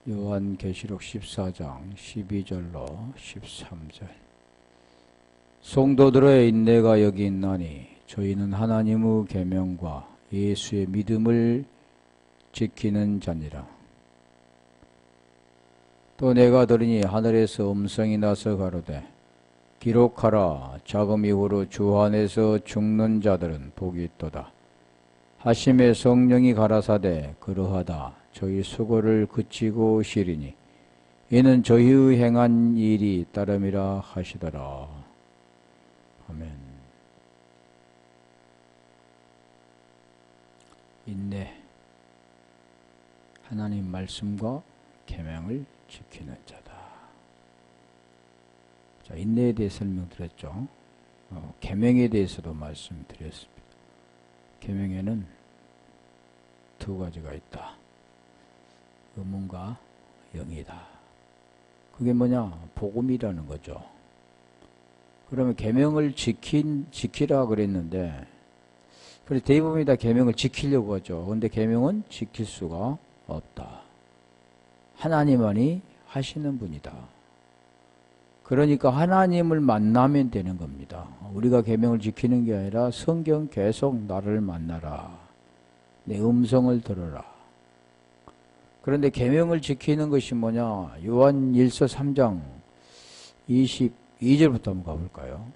요한계시록 14장 12절로 13절. 성도들의 인내가 여기 있나니 저희는 하나님의 계명과 예수의 믿음을 지키는 자니라. 또 내가 들으니 하늘에서 음성이 나서 가로되 기록하라. 자금 이후로 주 안에서 죽는 자들은 복이 있도다 하심에 성령이 가라사대 그러하다. 저희 수고를 그치고 쉬리니 이는 저희의 행한 일이 따름이라 하시더라. 아멘. 인내, 하나님 말씀과 계명을 지키는 자다. 자, 인내에 대해 설명드렸죠. 계명에 대해서도 말씀드렸습니다. 계명에는 두 가지가 있다. 의문과 영이다. 그게 뭐냐? 복음이라는 거죠. 그러면 계명을 지키라 그랬는데, 그래서 대부분이 다 계명을 지키려고 하죠. 그런데 계명은 지킬 수가 없다. 하나님만이 하시는 분이다. 그러니까 하나님을 만나면 되는 겁니다. 우리가 계명을 지키는 게 아니라 성경 계속 나를 만나라. 내 음성을 들어라. 그런데 계명을 지키는 것이 뭐냐? 요한 1서 3장 22절부터 한번 가볼까요?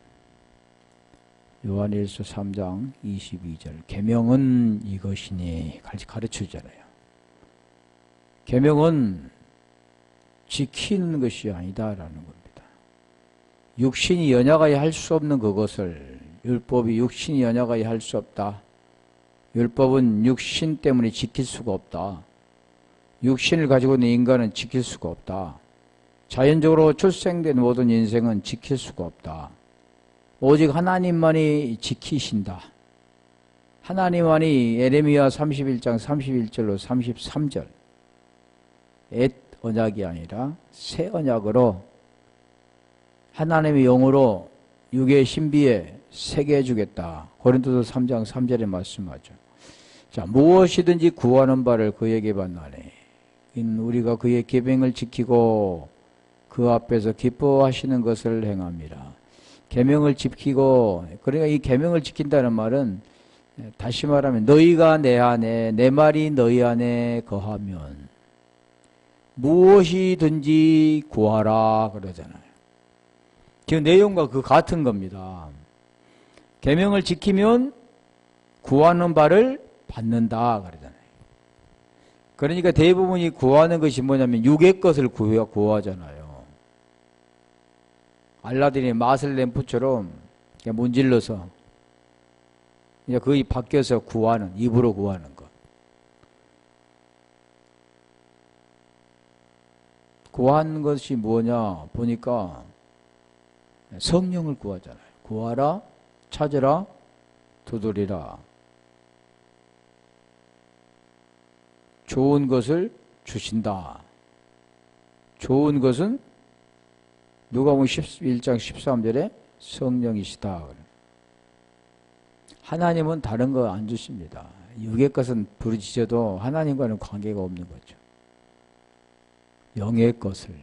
요한 1서 3장 22절. 계명은 이것이니 가르쳐주잖아요. 계명은 지키는 것이 아니다라는 겁니다. 육신이 연약하여 할 수 없는 그것을 율법이 육신이 연약하여 할 수 없다. 율법은 육신 때문에 지킬 수가 없다. 육신을 가지고 있는 인간은 지킬 수가 없다. 자연적으로 출생된 모든 인생은 지킬 수가 없다. 오직 하나님만이 지키신다. 하나님만이 예레미야 31장 31절로 33절 옛 언약이 아니라 새 언약으로 하나님의 영으로 육의 신비에 새겨 주겠다. 고린도서 3장 3절에 말씀하죠. 자, 무엇이든지 구하는 바를 그에게 받나니 우리가 그의 계명을 지키고 그 앞에서 기뻐하시는 것을 행합니다. 계명을 지키고, 그러니까 이 계명을 지킨다는 말은 다시 말하면 너희가 내 안에, 내 말이 너희 안에 거하면 무엇이든지 구하라 그러잖아요. 그 내용과 그 같은 겁니다. 계명을 지키면 구하는 바를 받는다 그러잖아요. 그러니까 대부분이 구하는 것이 뭐냐면 육의 것을 구하잖아요. 알라딘의 마술 램프처럼 문질러서 이제 거의 바뀌어서 구하는, 입으로 구하는 것. 구하는 것이 뭐냐 보니까 성령을 구하잖아요. 구하라, 찾으라, 두드리라. 좋은 것을 주신다. 좋은 것은 누가복음 11장 13절에 성령이시다. 하나님은 다른 거 안 주십니다. 육의 것은 부르짖어도 하나님과는 관계가 없는 거죠. 영의 것을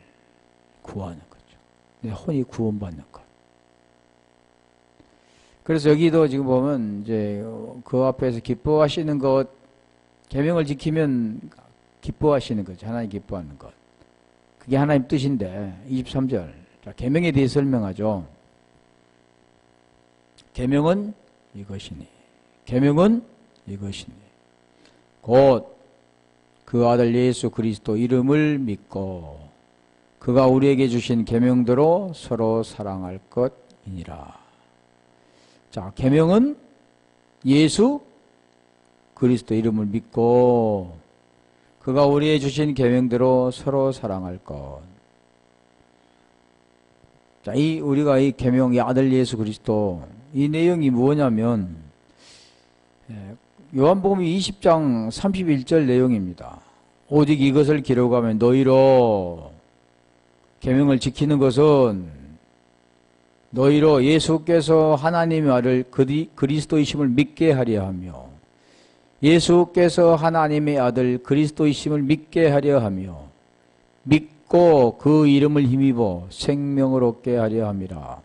구하는 거죠. 내 혼이 구원받는 것. 그래서 여기도 지금 보면 이제 그 앞에서 기뻐하시는 것, 계명을 지키면 기뻐하시는 거죠. 하나님 기뻐하는 것. 그게 하나님 뜻인데 23절. 자, 계명에 대해 설명하죠. 계명은 이것이니. 계명은 이것이니. 곧 그 아들 예수 그리스도 이름을 믿고 그가 우리에게 주신 계명대로 서로 사랑할 것이니라. 자, 계명은 예수 그리스도 이름을 믿고 그가 우리에게 주신 계명대로 서로 사랑할 것. 자, 우리가 이 계명, 이 아들 예수 그리스도, 이 내용이 뭐냐면, 요한복음 20장 31절 내용입니다. 오직 이것을 기록하면 너희로 계명을 지키는 것은 너희로 예수께서 하나님의 아들 그리스도이심을 믿게 하려 하며 예수께서 하나님의 아들 그리스도이심을 믿게 하려 하며 믿고 그 이름을 힘입어 생명을 얻게 하려 함이라.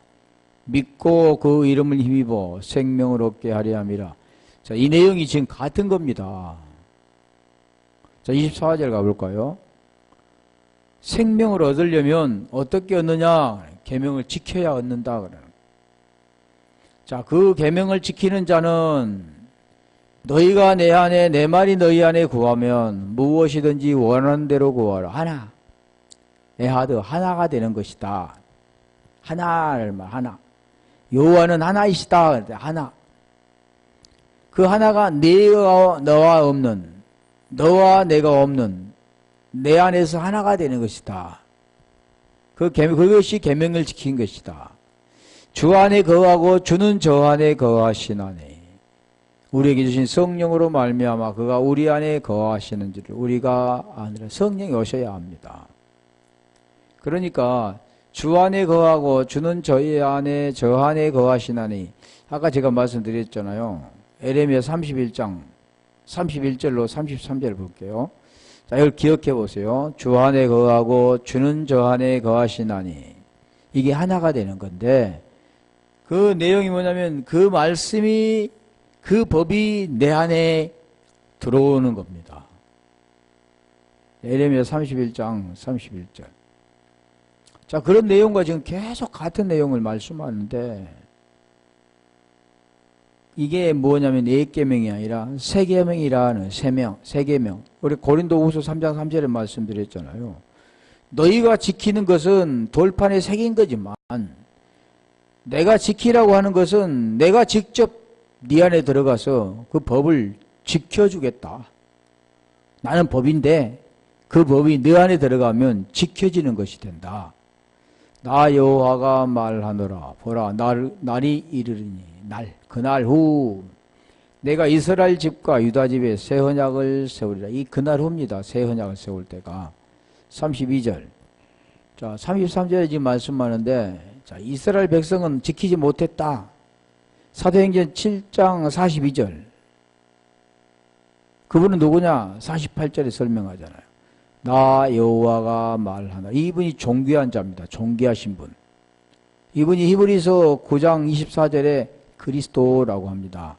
믿고 그 이름을 힘입어 생명을 얻게 하려 함이라. 자, 이 내용이 지금 같은 겁니다. 자, 24절 가볼까요? 생명을 얻으려면 어떻게 얻느냐? 계명을 지켜야 얻는다. 그러는. 자, 그 계명을 지키는 자는 너희가 내 안에 내 말이 너희 안에 구하면 무엇이든지 원하는 대로 구하라. 하나. 에하드 하나가 되는 것이다. 하나를 말 하나. 여호와는 하나이시다. 하나. 그 하나가 너와 없는, 너와 내가 없는 내 안에서 하나가 되는 것이다. 그것이 계명을 지킨 것이다. 주 안에 거하고 주는 저 안에 거하시나니 우리에게 주신 성령으로 말미암아 그가 우리 안에 거하시는 줄을 우리가 아느라. 성령이 오셔야 합니다. 그러니까 주 안에 거하고 주는 저희 안에 저 안에 거하시나니 아까 제가 말씀드렸잖아요. 에레미야 31장 31절로 33절을 볼게요. 자, 이걸 기억해 보세요. 주 안에 거하고 주는 저 안에 거하시나니 이게 하나가 되는 건데 그 내용이 뭐냐면 그 말씀이 그 법이 내 안에 들어오는 겁니다. 에레미야 31장 31절. 자, 그런 내용과 지금 계속 같은 내용을 말씀하는데 이게 뭐냐면 4계명이 아니라 3계명이라는 3계명. 우리 고린도후서 3장 3절에 말씀드렸잖아요. 너희가 지키는 것은 돌판에 새긴 거지만 내가 지키라고 하는 것은 내가 직접 네 안에 들어가서 그 법을 지켜주겠다. 나는 법인데 그 법이 네 안에 들어가면 지켜지는 것이 된다. 나 여호와가 말하노라. 보라 날이 이르리니 그날 후 내가 이스라엘 집과 유다 집에 새 언약을 세우리라. 이 그날 후입니다. 새 언약을 세울 때가. 32절. 자, 33절에 지금 말씀하는데 자, 이스라엘 백성은 지키지 못했다. 사도행전 7장 42절. 그분은 누구냐? 48절에 설명하잖아요. 나 여호와가 말하나. 이분이 존귀한 자입니다. 존귀하신 분. 이분이 히브리서 9장 24절에 그리스도라고 합니다.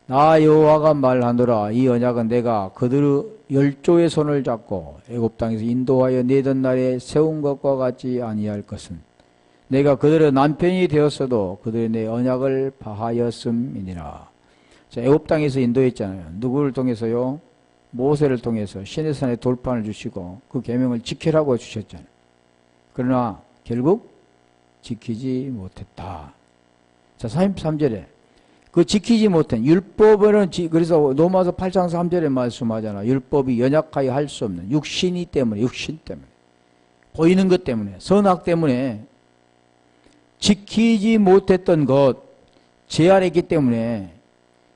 나 여호와가 말하노라. 이 언약은 내가 그들의 열조의 손을 잡고 애굽 땅에서 인도하여 내던 날에 세운 것과 같지 아니할 것은 내가 그들의 남편이 되었어도 그들이 내 언약을 파하였음이니라. 자, 애굽 땅에서 인도했잖아요. 누구를 통해서요? 모세를 통해서 시내산에 돌판을 주시고 그 계명을 지키라고 주셨잖아요. 그러나 결국 지키지 못했다. 자, 33절에 그 지키지 못한 율법은 그래서 로마서 8장 3절에 말씀하잖아. 율법이 연약하여 할 수 없는 육신 때문에 보이는 것 때문에 선악 때문에 지키지 못했던 것 제한했기 때문에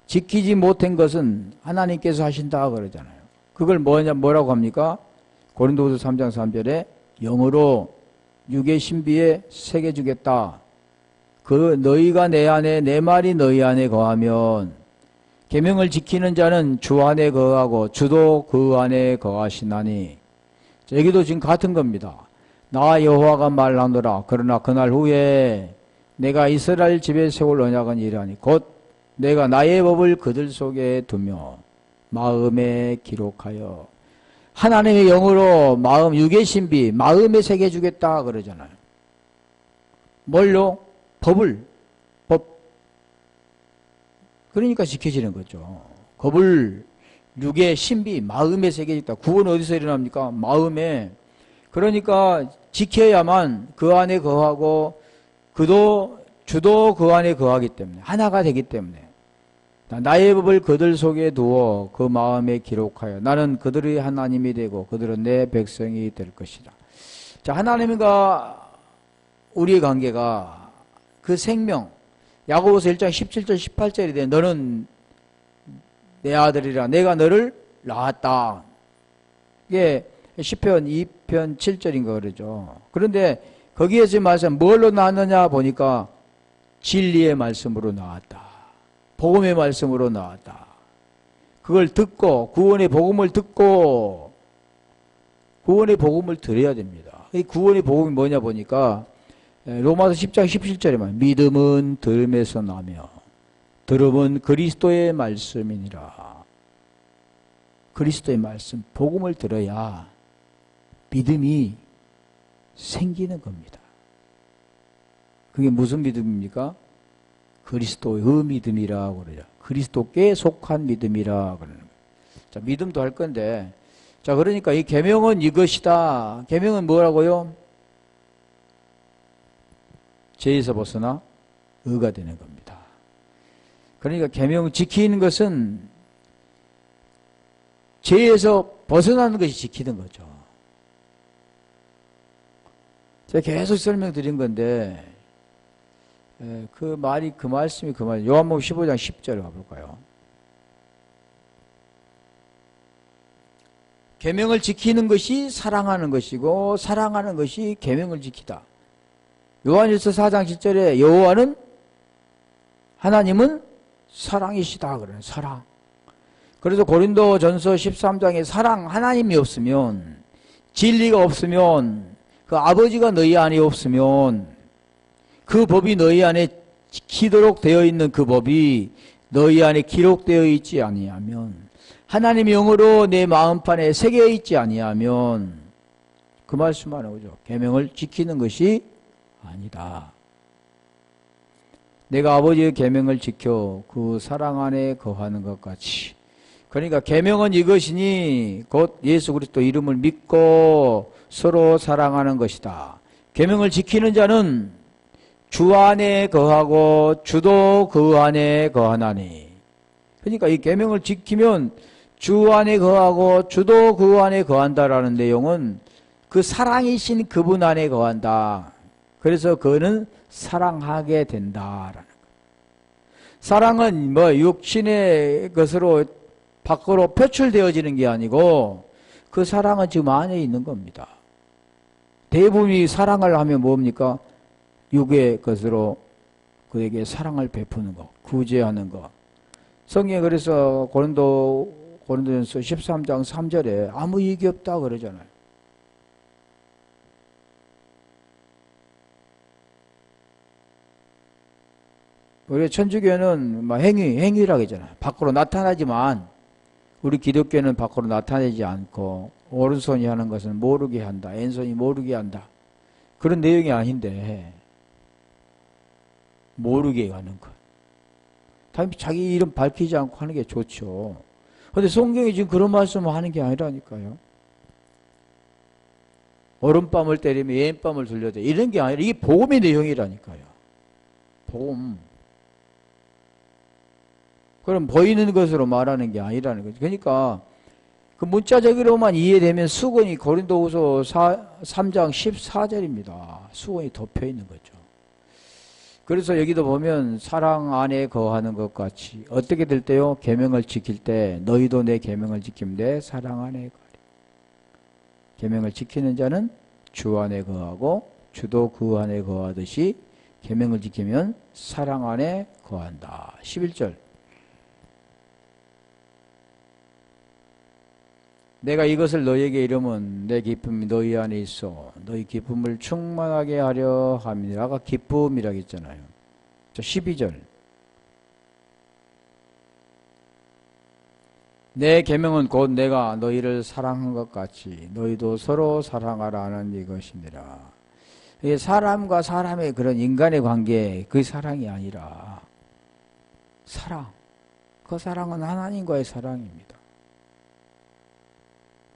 지키지 못한 것은 하나님께서 하신다 그러잖아요. 그걸 뭐라고 합니까? 고린도후서 3장 3절에 영으로 육의 신비에 새겨주겠다. 그 너희가 내 안에 내 말이 너희 안에 거하면 계명을 지키는 자는 주 안에 거하고 주도 그 안에 거하시나니. 여기도 지금 같은 겁니다. 나 여호와가 말하노라. 그러나 그날 후에 내가 이스라엘 집에 세울 언약은 이러하니 곧 내가 나의 법을 그들 속에 두며 마음에 기록하여 하나님의 영으로 마음 육의 신비 마음에 새겨주겠다 그러잖아요. 뭘로? 법. 그러니까 지켜지는 거죠. 법을 육의 신비 마음에 새겨졌다. 구원 어디서 일어납니까? 마음에. 그러니까 지켜야만 그 안에 거하고 주도 그 안에 거하기 때문에 하나가 되기 때문에 나의 법을 그들 속에 두어 그 마음에 기록하여 나는 그들의 하나님이 되고 그들은 내 백성이 될 것이다. 자, 하나님과 우리의 관계가 그 생명 야고보서 1장 17절 18절이 돼. 너는 내 아들이라 내가 너를 낳았다. 이게 시편 2편 7절인가 그러죠. 그런데 거기에서 말씀 뭘로 낳았느냐 보니까 진리의 말씀으로 낳았다. 복음의 말씀으로 나왔다. 그걸 듣고 구원의 복음을 듣고 구원의 복음을 들어야 됩니다. 이 구원의 복음이 뭐냐 보니까 로마서 10장 17절에 말 믿음은 들음에서 나며 들음은 그리스도의 말씀이니라. 그리스도의 말씀, 복음을 들어야 믿음이 생기는 겁니다. 그게 무슨 믿음입니까? 그리스도의 믿음이라고 그러죠. 그리스도께 속한 믿음이라 그러는 거예요. 자, 믿음도 할 건데, 자, 그러니까 이 계명은 이것이다. 계명은 뭐라고요? 죄에서 벗어나 의가 되는 겁니다. 그러니까 계명을 지키는 것은 죄에서 벗어나는 것이 지키는 거죠. 제가 계속 설명드린 건데, 그 말이 그 말씀이 그 말. 요한복음 15장 10절 가볼까요? 계명을 지키는 것이 사랑하는 것이고 사랑하는 것이 계명을 지키다. 요한일서 4장 7절에 여호와는 하나님은 사랑이시다 그래요. 사랑. 그래서 고린도전서 13장에 사랑, 하나님이 없으면, 진리가 없으면, 그 아버지가 너희 안에 없으면, 그 법이 너희 안에 지키도록 되어 있는 그 법이 너희 안에 기록되어 있지 아니하면, 하나님의 영으로 내 마음판에 새겨 있지 아니하면, 그 말씀하는 거죠. 계명을 지키는 것이 아니다. 내가 아버지의 계명을 지켜 그 사랑 안에 거하는 것 같이. 그러니까 계명은 이것이니 곧 예수 그리스도 이름을 믿고 서로 사랑하는 것이다. 계명을 지키는 자는 주 안에 거하고 주도 그 안에 거하나니. 그러니까 이 계명을 지키면 주 안에 거하고 주도 그 안에 거한다라는 내용은 그 사랑이신 그분 안에 거한다. 그래서 그는 사랑하게 된다라는 거예요. 사랑은 뭐 육신의 것으로 밖으로 표출되어지는 게 아니고 그 사랑은 지금 안에 있는 겁니다. 대부분이 사랑을 하면 뭡니까? 육의 것으로 그에게 사랑을 베푸는 것, 구제하는 것. 성경에 그래서 고린도전서 13장 3절에 아무 이익이 없다 그러잖아요. 우리 천주교는 행위라고 하잖아요. 밖으로 나타나지만 우리 기독교는 밖으로 나타내지 않고 오른손이 하는 것은 모르게 한다. 왼손이 모르게 한다. 그런 내용이 아닌데 모르게 하는 것. 당연히 자기 이름 밝히지 않고 하는 게 좋죠. 그런데 성경이 지금 그런 말씀을 하는 게 아니라니까요. 오른밤을 때리면 왼밤을 돌려대 이런 게 아니라 이게 복음의 내용이라니까요. 복음. 그럼 보이는 것으로 말하는 게 아니라는 거죠. 그러니까 그 문자적으로만 이해되면 수건이 고린도후서 3장 14절입니다. 수건이 덮여 있는 거죠. 그래서 여기도 보면 사랑 안에 거하는 것 같이 어떻게 될 때요? 계명을 지킬 때 너희도 내 계명을 지키면 돼. 사랑 안에 거하리. 계명을 지키는 자는 주 안에 거하고 주도 그 안에 거하듯이 계명을 지키면 사랑 안에 거한다. 11절. 내가 이것을 너희에게 이르면 내 기쁨이 너희 안에 있어 너희 기쁨을 충만하게 하려 함이라. 아까 기쁨이라고 했잖아요. 12절. 내 계명은 곧 내가 너희를 사랑한 것 같이 너희도 서로 사랑하라 하는 이것이니라. 이게 사람과 사람의 그런 인간의 관계, 그 사랑이 아니라 사랑. 그 사랑은 하나님과의 사랑입니다.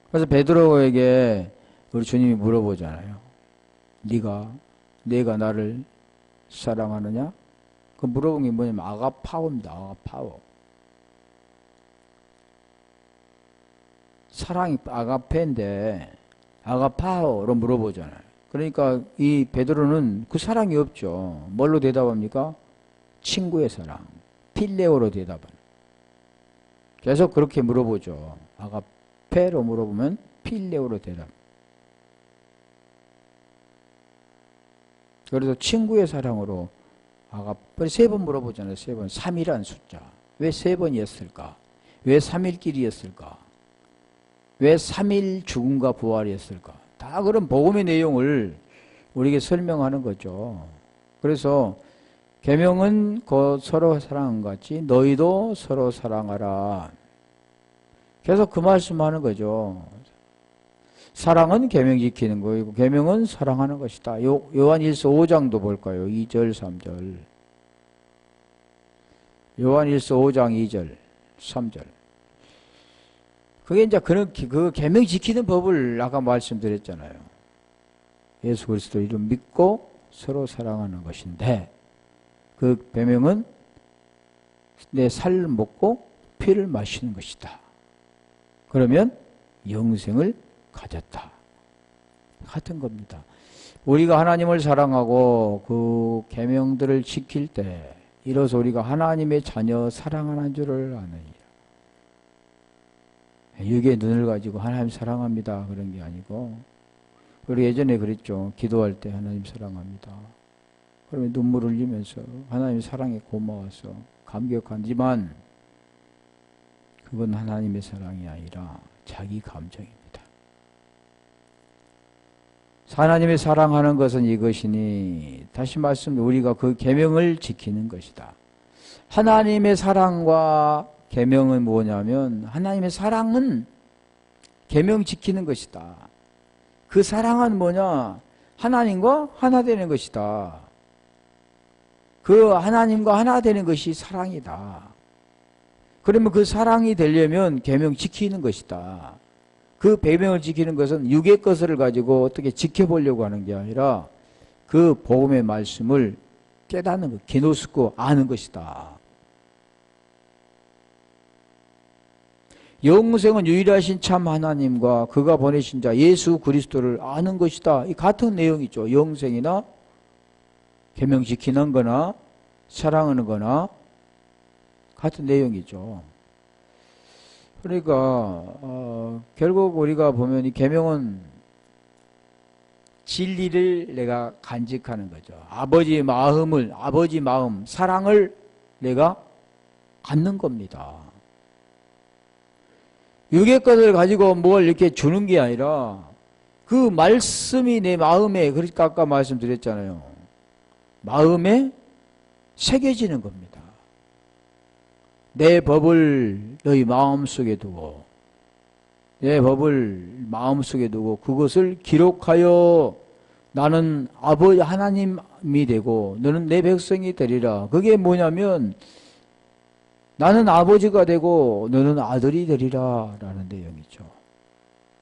그래서 베드로에게 우리 주님이 물어보잖아요. 내가 나를 사랑하느냐? 그 물어본 게 뭐냐면 아가파오입니다. 아가파오. 사랑이 아가페인데 아가파오로 물어보잖아요. 그러니까 이 베드로는 그 사랑이 없죠. 뭘로 대답합니까? 친구의 사랑. 필레오로 대답하는. 계속 그렇게 물어보죠. 아가페로 물어보면 필레오로 대답. 그래서 친구의 사랑으로 아가페 세 번 물어보잖아요. 세 번. 3이라는 숫자. 왜 세 번이었을까? 왜 3일길이었을까? 왜 3일 죽음과 부활이 했을까? 다 그런 복음의 내용을 우리에게 설명하는 거죠. 그래서 계명은 곧 서로 사랑한 것 같이 너희도 서로 사랑하라. 계속 그 말씀하는 거죠. 사랑은 계명 지키는 거이고 계명은 사랑하는 것이다. 요한일서 5장도 볼까요? 2절 3절. 요한일서 5장 2절 3절. 그게 이제 그 계명 지키는 법을 아까 말씀드렸잖아요. 예수 그리스도 이름 믿고 서로 사랑하는 것인데 그 계명은 내 살을 먹고 피를 마시는 것이다. 그러면 영생을 가졌다. 같은 겁니다. 우리가 하나님을 사랑하고 그 계명들을 지킬 때 이로써 우리가 하나님의 자녀 사랑하는 줄을 아느니라. 육의 눈을 가지고 하나님 사랑합니다 그런 게 아니고 우리 예전에 그랬죠. 기도할 때 하나님 사랑합니다. 그러면 눈물을 흘리면서 하나님 사랑에 고마워서 감격하지만 그건 하나님의 사랑이 아니라 자기 감정입니다. 하나님의 사랑하는 것은 이것이니 다시 말씀드리면 우리가 그 계명을 지키는 것이다. 하나님의 사랑과 계명은 뭐냐면 하나님의 사랑은 계명 지키는 것이다. 그 사랑은 뭐냐? 하나님과 하나 되는 것이다. 그 하나님과 하나 되는 것이 사랑이다. 그러면 그 사랑이 되려면 계명 지키는 것이다. 그 계명을 지키는 것은 육의 것을 가지고 어떻게 지켜보려고 하는 게 아니라 그 복음의 말씀을 깨닫는 것, 기노스코 아는 것이다. 영생은 유일하신 참 하나님과 그가 보내신 자 예수 그리스도를 아는 것이다. 이 같은 내용이죠. 영생이나 계명 지키는 거나 사랑하는 거나 같은 내용이죠. 그러니까 결국 우리가 보면 이 계명은 진리를 내가 간직하는 거죠. 아버지 마음, 사랑을 내가 갖는 겁니다. 육의 것을 가지고 뭘 이렇게 주는 게 아니라 그 말씀이 내 마음에, 그러니까 아까 말씀드렸잖아요. 마음에 새겨지는 겁니다. 내 법을 너희 마음속에 두고 내 법을 마음속에 두고 그것을 기록하여 나는 아버지 하나님이 되고 너는 내 백성이 되리라. 그게 뭐냐면 나는 아버지가 되고 너는 아들이 되리라 라는 내용이죠.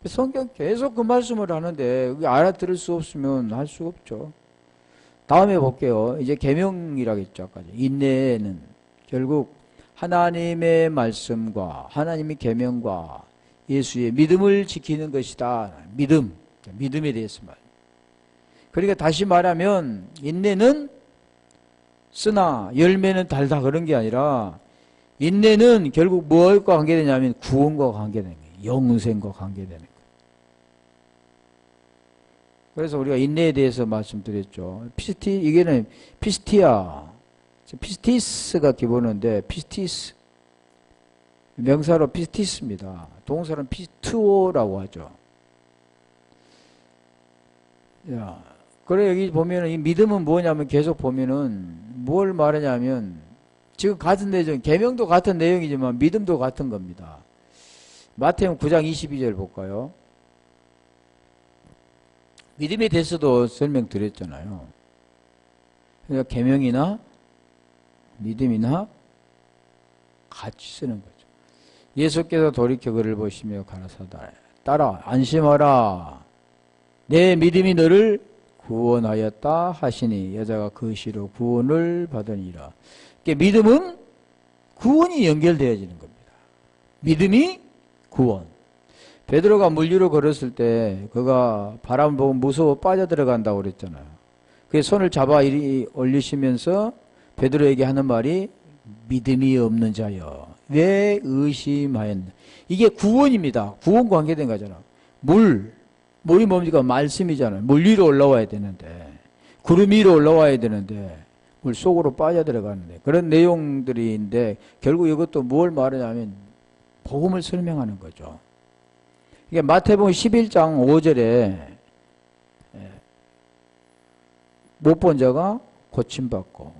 성경 계속 그 말씀을 하는데 그게 알아들을 수 없으면 할 수가 없죠. 다음에 볼게요. 이제 계명이라겠죠. 아까 인내는 결국 하나님의 말씀과 하나님의 계명과 예수의 믿음을 지키는 것이다. 믿음에 대해서 말. 그러니까 다시 말하면 인내는 쓰나 열매는 달다 그런 게 아니라 인내는 결국 무엇과 관계되냐면 구원과 관계되는 거예요. 영생과 관계되는 거예요. 그래서 우리가 인내에 대해서 말씀드렸죠. 이게는 피스티스가 기본인데 피스티스 명사로 피스티스입니다. 동사는 피스투오라고 하죠. 야, 그래 여기 보면은 이 믿음은 뭐냐면 계속 보면은 뭘 말하냐면 지금 같은 내용, 계명도 같은 내용이지만 믿음도 같은 겁니다. 마태복음 9장 22절 볼까요? 믿음에 대해서도 설명드렸잖아요. 그러니까 계명이나 믿음이나 같이 쓰는 거죠. 예수께서 돌이켜 그를 보시며 가라사대 따라 안심하라 내 믿음이 너를 구원하였다 하시니 여자가 그 시로 구원을 받으니라. 그러니까 믿음은 구원이 연결되어지는 겁니다. 믿음이 구원. 베드로가 물 위로 걸었을 때 그가 바람 보고 무서워 빠져들어간다고 그랬잖아요. 그래서 손을 잡아 이리 올리시면서 베드로에게 하는 말이 믿음이 없는 자여 왜 의심하였나. 이게 구원입니다. 구원과 관계된 거잖아. 물이 뭡니까? 말씀이잖아요. 물 위로 올라와야 되는데 구름 위로 올라와야 되는데 물 속으로 빠져들어가는데 그런 내용들인데 결국 이것도 뭘 말하냐면 복음을 설명하는 거죠. 이게 마태복음 11장 5절에 못 본 자가 고침받고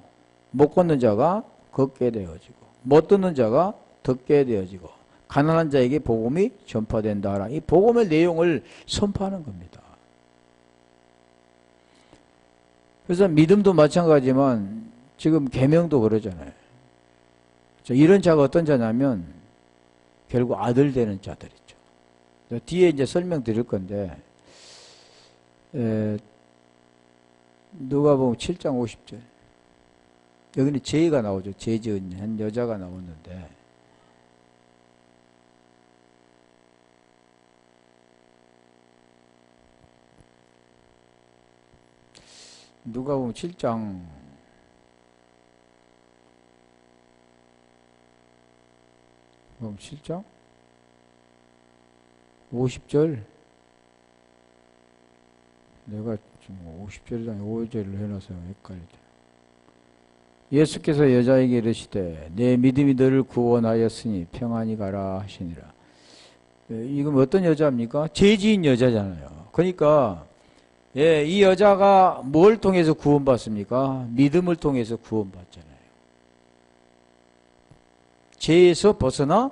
못 걷는 자가 걷게 되어지고 못 듣는 자가 듣게 되어지고 가난한 자에게 복음이 전파된다. 이 복음의 내용을 선포하는 겁니다. 그래서 믿음도 마찬가지지만 지금 계명도 그러잖아요. 이런 자가 어떤 자냐면 결국 아들 되는 자들이죠. 뒤에 이제 설명드릴 건데 누가복음 7장 50절 여기는 제가 나오죠. 죄 지은 한 여자가 나오는데 누가복음 7장 7장 50절 내가 지금 50절이랑 5절을 해놔서 헷갈리죠. 예수께서 여자에게 이르시되 내 믿음이 너를 구원하였으니 평안히 가라 하시니라. 이건 어떤 여자입니까? 죄 지은 여자잖아요. 그러니까 이 여자가 뭘 통해서 구원받습니까? 믿음을 통해서 구원받잖아요. 죄에서 벗어나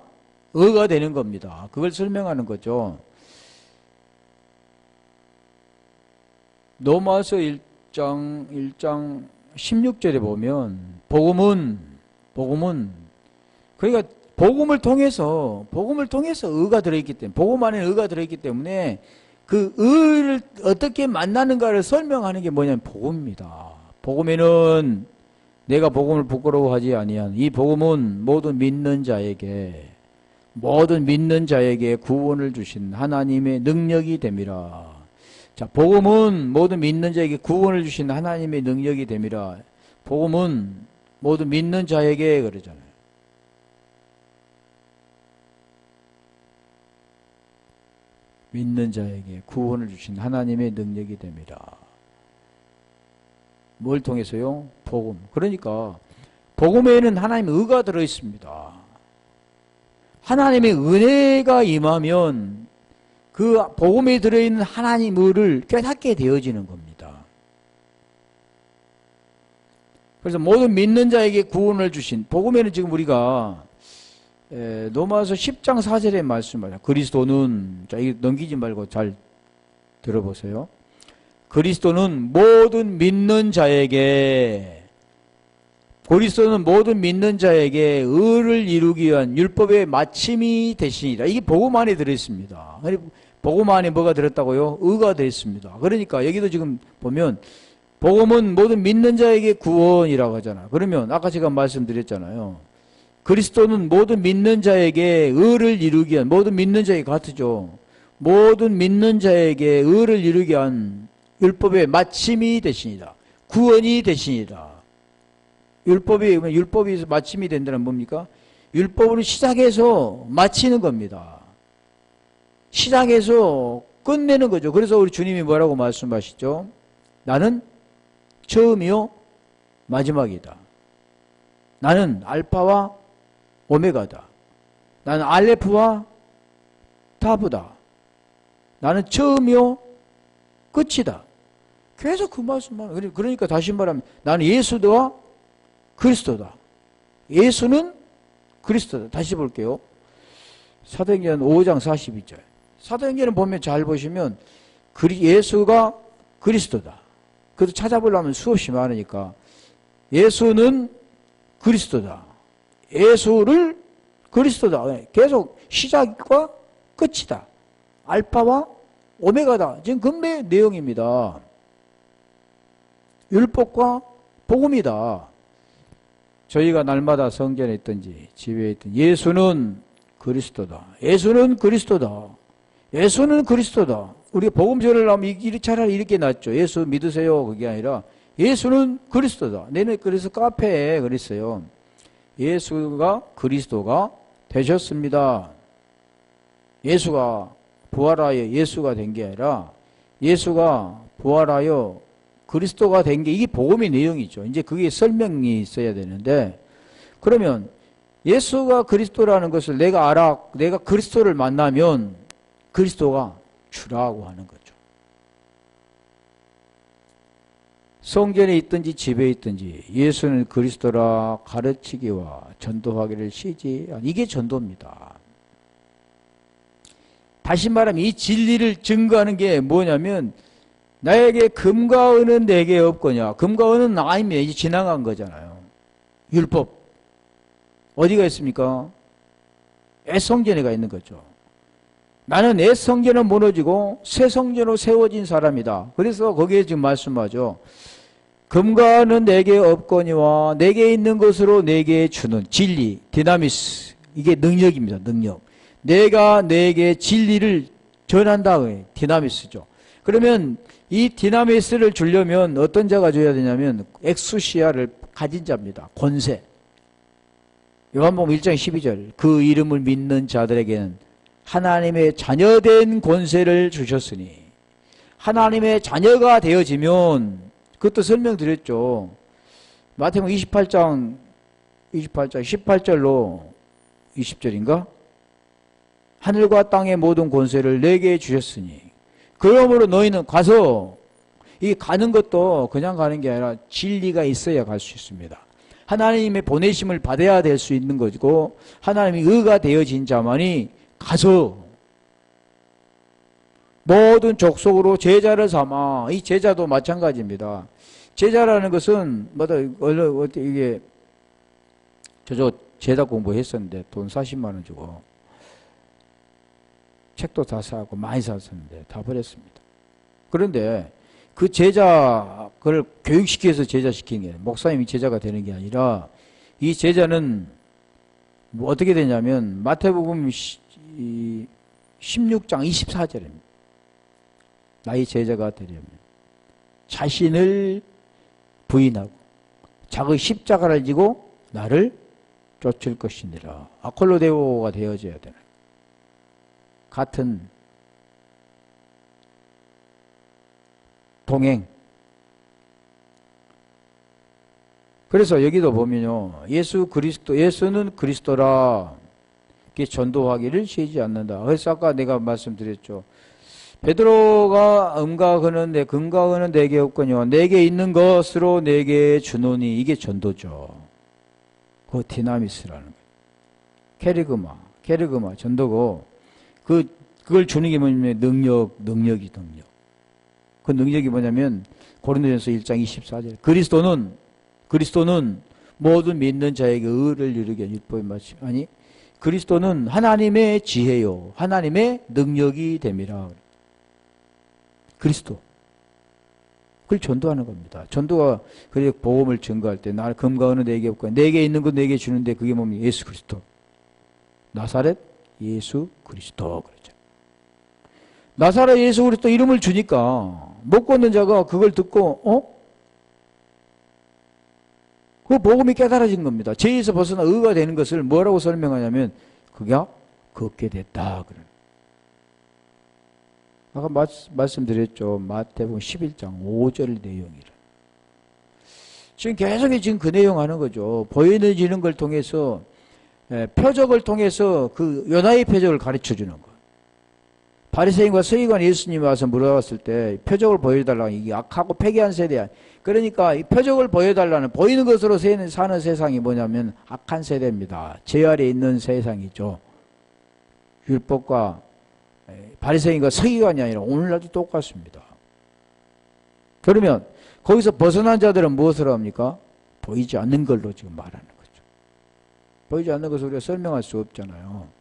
의가 되는 겁니다. 그걸 설명하는 거죠. 로마서 1장 16절에 보면 복음은 그러니까 복음을 통해서 의가 들어있기 때문에 복음 안에 의가 들어있기 때문에 그 의를 어떻게 만나는가를 설명하는 게 뭐냐면 복음입니다. 복음에는 내가 복음을 부끄러워하지 아니한 이 복음은 모든 믿는 자에게 구원을 주신 하나님의 능력이 됨이라. 자, 복음은 모든 믿는 자에게 구원을 주신 하나님의 능력이 됨이라. 복음은 모든 믿는 자에게 그러잖아요. 믿는 자에게 구원을 주신 하나님의 능력이 됨이라. 뭘 통해서요? 복음. 그러니까 복음에는 하나님의 의가 들어있습니다. 하나님의 은혜가 임하면 그 복음에 들어있는 하나님 의를 깨닫게 되어지는 겁니다. 그래서 모든 믿는 자에게 구원을 주신 복음에는 지금 우리가 로마서 10장 4절의 말씀입니다. 그리스도는 자 이거 넘기지 말고 잘 들어보세요. 그리스도는 모든 믿는 자에게 의를 이루기 위한 율법의 마침이 되시니라. 이게 복음 안에 들어있습니다. 복음 안에 뭐가 들었다고요? 의가 들어있습니다. 그러니까 여기도 지금 보면 복음은 모든 믿는 자에게 구원이라고 하잖아요. 그러면 아까 제가 말씀드렸잖아요. 그리스도는 모든 믿는 자에게 의를 이루기 위한 모든 믿는 자에게 같으죠. 모든 믿는 자에게 의를 이루기 위한 율법의 마침이 되시니라. 구원이 되시니라. 율법이 마침이 된다는 뭡니까? 율법은 시작해서 마치는 겁니다. 시작해서 끝내는 거죠. 그래서 우리 주님이 뭐라고 말씀하시죠? 나는 처음이요 마지막이다. 나는 알파와 오메가다. 나는 알레프와 타브다. 나는 처음이요 끝이다. 계속 그 말씀만. 그러니까 다시 말하면 나는 예수와 그리스도다. 예수는 그리스도다. 다시 볼게요. 사도행전 5장 42절. 사도행전을 보면 잘 보시면 예수가 그리스도다. 그래도 찾아보려면 수없이 많으니까 예수는 그리스도다. 예수를 그리스도다. 계속 시작과 끝이다. 알파와 오메가다. 지금 근대 내용입니다. 율법과 복음이다. 저희가 날마다 성전에 있든지 집에 있든지 예수는 그리스도다. 예수는 그리스도다. 예수는 그리스도다. 우리가 복음전을 하면 차라리 이렇게 낫죠. 예수 믿으세요. 그게 아니라 예수는 그리스도다. 내는 그래서 카페에 그랬어요. 예수가 그리스도가 되셨습니다. 예수가 부활하여 예수가 된 게 아니라 예수가 부활하여 그리스도가 된 게 이게 복음의 내용이죠. 이제 그게 설명이 있어야 되는데 그러면 예수가 그리스도라는 것을 내가 알아 내가 그리스도를 만나면 그리스도가 주라고 하는 거죠. 성전에 있든지 집에 있든지 예수는 그리스도라 가르치기와 전도하기를 쉬지 않. 이게 전도입니다. 다시 말하면 이 진리를 증거하는 게 뭐냐면 나에게 금과 은은 내게 없거냐. 금과 은은 아니면 이제 지나간 거잖아요. 율법 어디가 있습니까? 옛 성전에가 있는 거죠. 나는 옛 성전은 무너지고 새 성전으로 세워진 사람이다. 그래서 거기에 지금 말씀하죠. 금과 은은 내게 없거니와 내게 있는 것으로 내게 주는 진리, 디나미스. 이게 능력입니다. 능력. 내가 내게 진리를 전한다. 디나미스죠. 그러면 이 디나미스를 주려면 어떤 자가 줘야 되냐면 엑수시아를 가진 자입니다. 권세. 요한복음 1장 12절. 그 이름을 믿는 자들에게는 하나님의 자녀된 권세를 주셨으니 하나님의 자녀가 되어지면 그것도 설명드렸죠. 마태복음 28장 18절로 20절인가? 하늘과 땅의 모든 권세를 내게 주셨으니 그러므로 너희는 가서 이 가는 것도 그냥 가는 게 아니라 진리가 있어야 갈 수 있습니다. 하나님의 보내심을 받아야 될 수 있는 것이고 하나님의 의가 되어진 자만이 가서 모든 족속으로 제자를 삼아. 이 제자도 마찬가지입니다. 제자라는 것은 이게 저 제자 공부했었는데 돈 40만 원 주고 책도 다 사고 많이 샀었는데 다 버렸습니다. 그런데 그 제자 그걸 교육시켜서 제자시킨 게 목사님이 제자가 되는 게 아니라 이 제자는 뭐 어떻게 되냐면 마태복음 16장 24절입니다. 나의 제자가 되려면 자신을 부인하고 자기 십자가를 지고 나를 쫓을 것이니라. 아콜로데오가 되어져야 되는 같은 동행. 그래서 여기도 보면요. 예수는 그리스도라. 이렇게 전도하기를 쉬지 않는다. 그래서 아까 내가 말씀드렸죠. 베드로가 금과 은은 내게 없거니와 내게 있는 것으로 내게 주노니. 이게 전도죠. 그 디나미스라는 거예요. 케르그마 전도고 그걸 주는 게 뭐냐면 능력이 능력. 그 능력이 뭐냐면 고린도전서 1장 24절. 그리스도는 모든 믿는 자에게 의를 이루게 율법이 마치 아니 그리스도는 하나님의 지혜요 하나님의 능력이 됨이라. 그리스도. 그걸 전도하는 겁니다. 전도가 그래 복음을 증거할 때 나 금과 은은 내게 없고 내게 있는 것 내게 주는데 그게 뭡니까? 예수 그리스도. 나사렛 예수 그리스도 그러죠. 나사렛 예수 그리스도 이름을 주니까 못 걷는 자가 그걸 듣고 그 복음이 깨달아진 겁니다. 죄에서 벗어나 의가 되는 것을 뭐라고 설명하냐면 그게 걷게 됐다. 아까 말씀드렸죠. 마태복음 11장 5절 내용이라. 지금 계속 지금 그 내용 하는 거죠. 보여지는 걸 통해서 표적을 통해서 그 요나의 표적을 가르쳐 주는 거. 바리새인과 서기관 예수님이 와서 물어봤을 때 표적을 보여달라고. 이게 악하고 패기한 세대야. 그러니까 이 표적을 보여달라는 보이는 것으로 사는 세상이 뭐냐면 악한 세대입니다. 죄 아래 있는 세상이죠. 율법과 바리새인과 서기관이 아니라 오늘날도 똑같습니다. 그러면 거기서 벗어난 자들은 무엇을 합니까? 보이지 않는 걸로 지금 말하는 거죠. 보이지 않는 것을 우리가 설명할 수 없잖아요.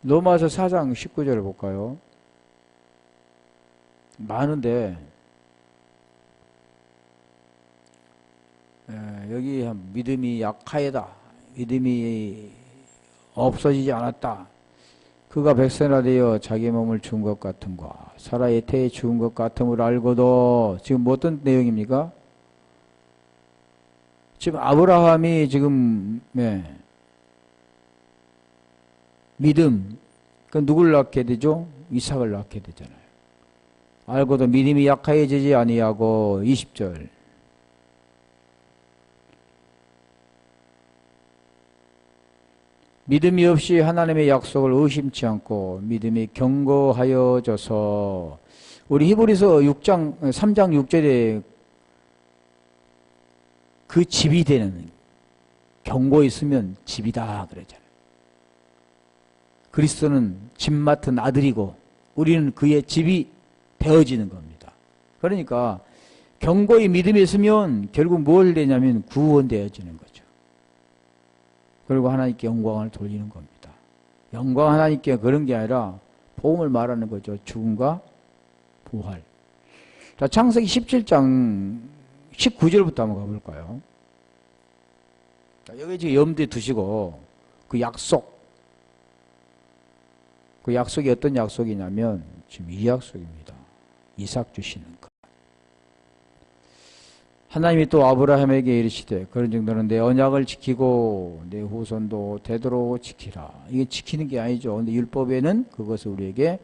로마서 4장 19절을 볼까요? 많은데 여기 믿음이 약하여다. 믿음이 없어지지 않았다. 그가 백세나 자기 몸을 준 것 같음과 사라의 태에 죽은 것 같음을 알고도 지금 어떤 내용입니까? 지금 아브라함이 지금 믿음 그 누굴 낳게 되죠? 이삭을 낳게 되잖아요. 알고도 믿음이 약하여지지 아니하고 20절 믿음이 없이 하나님의 약속을 의심치 않고 믿음이 견고하여져서 우리 히브리서 3장 6절에 그 집이 되는 견고 있으면 집이다 그러잖아요. 그리스도는 집 맡은 아들이고 우리는 그의 집이 되어지는 겁니다. 그러니까 견고히 믿음이 있으면 결국 뭘 되냐면 구원되어지는 거죠. 그리고 하나님께 영광을 돌리는 겁니다. 영광 하나님께 그런 게 아니라 복음을 말하는 거죠. 죽음과 부활. 자, 창세기 17장 19절부터 한번 가볼까요? 자, 여기 지금 염두에 두시고 그 약속이 어떤 약속이냐면 지금 이 약속입니다. 이삭 주시는 것. 하나님이 또 아브라함에게 이르시되 그런 정도는 내 언약을 지키고 내 후손도 되도록 지키라. 이게 지키는 게 아니죠. 근데 율법에는 그것을 우리에게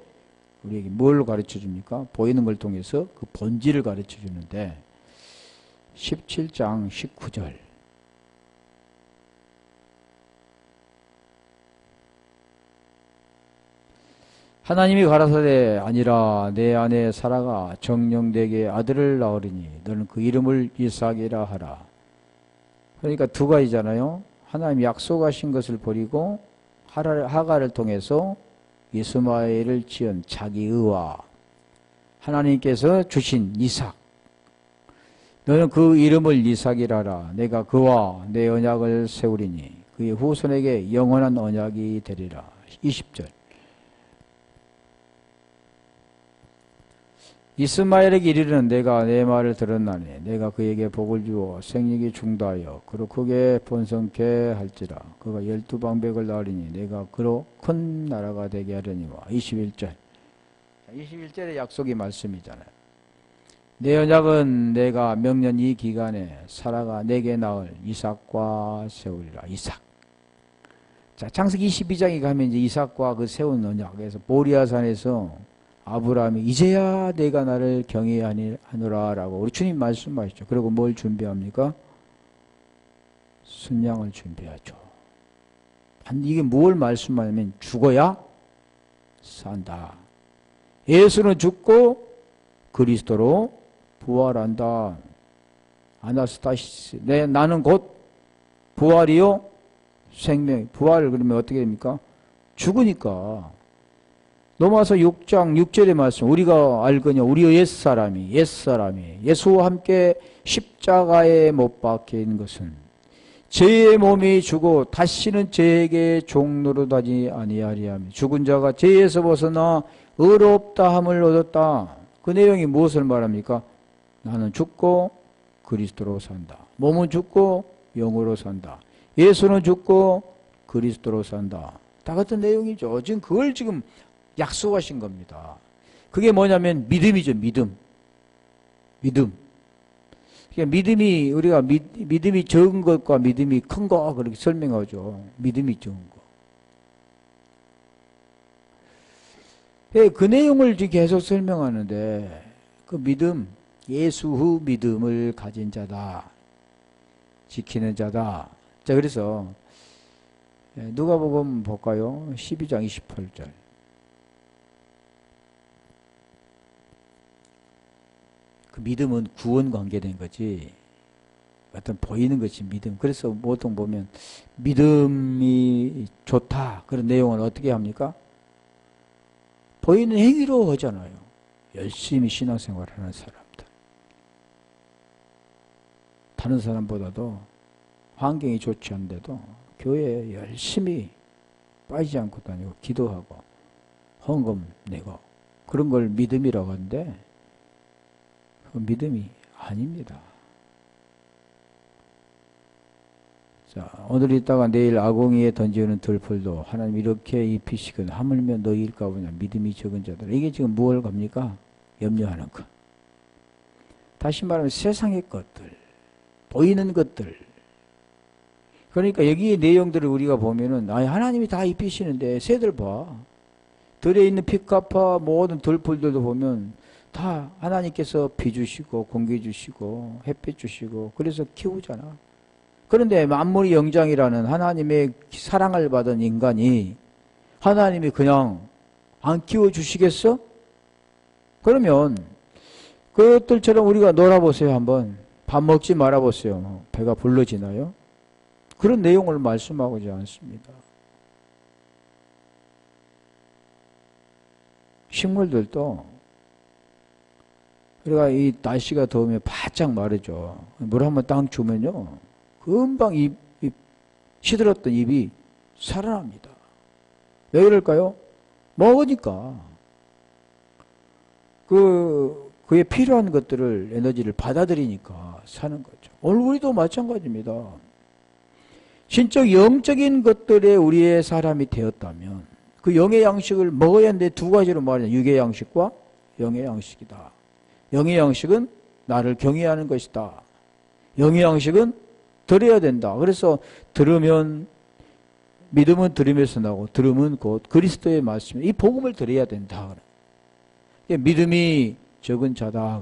뭘 가르쳐 줍니까? 보이는 걸 통해서 그 본질을 가르쳐 주는데 17장 19절 하나님이 가라사대 아니라 내 아내 사라가 정령되게 아들을 낳으리니 너는 그 이름을 이삭이라 하라. 그러니까 두 가지잖아요. 하나님이 약속하신 것을 버리고 하가를 통해서 이스마엘을 지은 자기 의와 하나님께서 주신 이삭. 너는 그 이름을 이삭이라 하라. 내가 그와 내 언약을 세우리니 그의 후손에게 영원한 언약이 되리라. 20절 이스마엘에게 이르는 내가 내 말을 들었나니 내가 그에게 복을 주어 생육이 중다하여 그로 크게 번성케 할지라. 그가 12방백을 낳으리니 내가 그로 큰 나라가 되게 하려니와. 21절 21절의 약속이 말씀이잖아요. 내 언약은 내가 명년 이 기간에 사라가 내게 낳을 이삭과 세우리라. 이삭. 자, 창세기 22장에 가면 이제 이삭과 그 세운 언약에서 모리아산에서 아브라함이 이제야 내가 나를 경외하노라 라고 우리 주님 말씀하시죠. 그리고 뭘 준비합니까? 순양을 준비하죠. 이게 뭘 말씀하냐면 죽어야 산다. 예수는 죽고 그리스도로 부활한다. 아나스타시스. 나는 곧 부활이요 생명. 부활을 그러면 어떻게 됩니까? 죽으니까. 로마서 6장 6절의 말씀 우리가 알거냐 우리의 옛사람이 예수와 함께 십자가에 못 박혀 있는 것은 죄의 몸이 죽어 다시는 죄에게 종노릇하지 아니하리하며 죽은 자가 죄에서 벗어나 의롭다함을 얻었다. 그 내용이 무엇을 말합니까? 나는 죽고 그리스도로 산다. 몸은 죽고 영으로 산다. 예수는 죽고 그리스도로 산다. 다 같은 내용이죠. 지금 그걸 지금 약속하신 겁니다. 그게 뭐냐면 믿음이죠. 믿음. 그러니까 믿음이 우리가 믿음이 적은 것과 믿음이 큰 거 그렇게 설명하죠. 믿음이 적은 거. 그 내용을 지금 계속 설명하는데 그 믿음, 예수 후 믿음을 가진 자다. 지키는 자다. 자, 그래서 누가복음 볼까요? 12장 28절. 그 믿음은 구원 관계된 거지. 어떤 보이는 것이 믿음. 그래서 보통 보면 믿음이 좋다. 그런 내용은 어떻게 합니까? 보이는 행위로 하잖아요. 열심히 신앙생활하는 사람들. 다른 사람보다도 환경이 좋지 않은데도 교회에 열심히 빠지지 않고 다니고 기도하고 헌금 내고 그런 걸 믿음이라고 하는데 그 믿음이 아닙니다. 자, 오늘 있다가 내일 아궁이에 던지는 들풀도 하나님 이렇게 입히시거든 하물며 너희일까 보냐 믿음이 적은 자들. 이게 지금 무엇을 갑니까? 염려하는 것. 다시 말하면 세상의 것들, 보이는 것들. 그러니까 여기에 내용들을 우리가 보면은 하나님이 다 입히시는데 새들 봐. 들에 있는 핏값파 모든 들풀들도 보면 다 하나님께서 비 주시고 공기 주시고 햇빛 주시고 그래서 키우잖아. 그런데 만물의 영장이라는 하나님의 사랑을 받은 인간이 하나님이 그냥 안 키워주시겠어? 그러면 그것들처럼 우리가 놀아보세요. 한번 밥 먹지 말아보세요. 배가 불러지나요? 그런 내용을 말씀하고자 않습니다. 식물들도 우리가 이 날씨가 더우면 바짝 마르죠. 물 한번 딱 주면요, 금방 시들었던 잎이 살아납니다. 왜 그럴까요? 먹으니까 그에 필요한 것들을, 에너지를 받아들이니까 사는 거죠. 오늘 우리도 마찬가지입니다. 신적 영적인 것들에 우리의 사람이 되었다면 그 영의 양식을 먹어야 하는데 두 가지로 말해요. 육의 양식과 영의 양식이다. 영의 양식은 나를 경외하는 것이다. 영의 양식은 들어야 된다. 그래서 들으면, 믿음은 들음에서 나고 들음은 곧 그리스도의 말씀, 이 복음을 들어야 된다. 믿음이 적은 자다.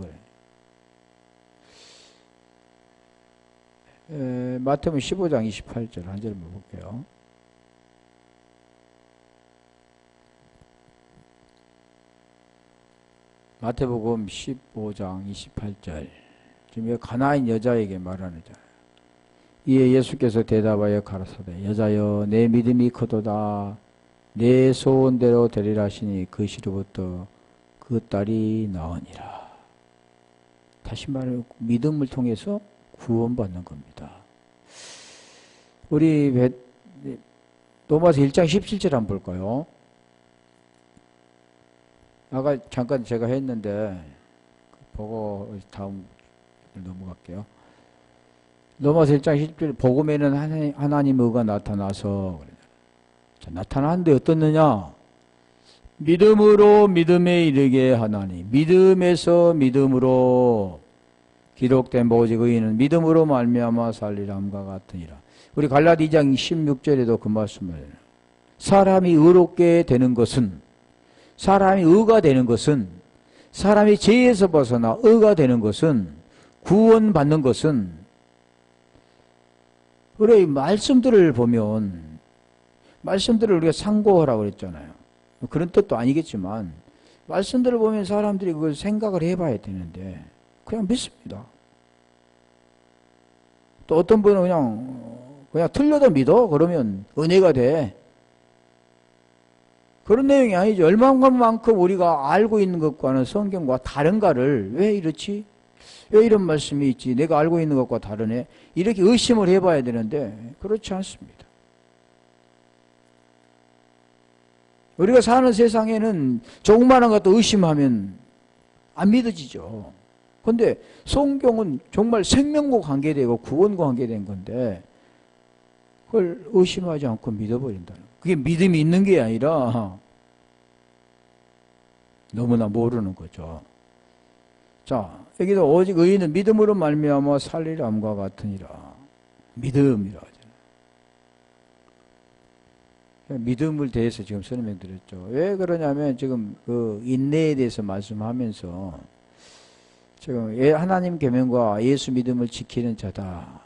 마태복음 15장 28절 한 절만 볼게요. 마태복음 15장 28절. 지금 가나안 여자에게 말하는 자. 이에 예수께서 대답하여 가라사대 여자여 내 믿음이 크도다. 내 소원대로 되리라 하시니 그 시로부터 그 딸이 나으니라. 다시 말해 믿음을 통해서 구원받는 겁니다. 우리 로마서 1장 17절 한번 볼까요? 아까 잠깐 제가 했는데 보고 다음 넘어갈게요. 로마서 1장 10절 복음에는 하나님의 의가 나타나서 나타나는데 어떻느냐? 믿음으로 믿음에 이르게 하나니 믿음에서 믿음으로 기록된 오직 의인은 믿음으로 말미암아 살리람과 같으니라. 우리 갈라디 2장 16절에도 그 말씀을 사람이 의롭게 되는 것은, 사람이 의가 되는 것은, 사람이 죄에서 벗어나 의가 되는 것은, 구원받는 것은, 그래 말씀들을 보면 말씀들을 우리가 상고하라고 그랬잖아요. 그런 뜻도 아니겠지만 말씀들을 보면 사람들이 그걸 생각을 해봐야 되는데 그냥 믿습니다. 또 어떤 분은 그냥 틀려도 믿어? 그러면 은혜가 돼. 그런 내용이 아니죠. 얼마만큼 우리가 알고 있는 것과는 성경과 다른가를, 왜 이렇지? 왜 이런 말씀이 있지? 내가 알고 있는 것과 다르네? 이렇게 의심을 해봐야 되는데 그렇지 않습니다. 우리가 사는 세상에는 조그마한 것도 의심하면 안 믿어지죠. 그런데 성경은 정말 생명과 관계되고 구원과 관계된 건데 그걸 의심하지 않고 믿어버린다는, 그게 믿음이 있는 게 아니라 너무나 모르는 거죠. 자, 여기도 오직 의인은 믿음으로 말미암아 살리람과 같으니라. 믿음이라 하잖아요. 믿음을 대해서 지금 설명드렸죠. 왜 그러냐면 지금 그 인내에 대해서 말씀하면서 지금 하나님 계명과 예수 믿음을 지키는 자다.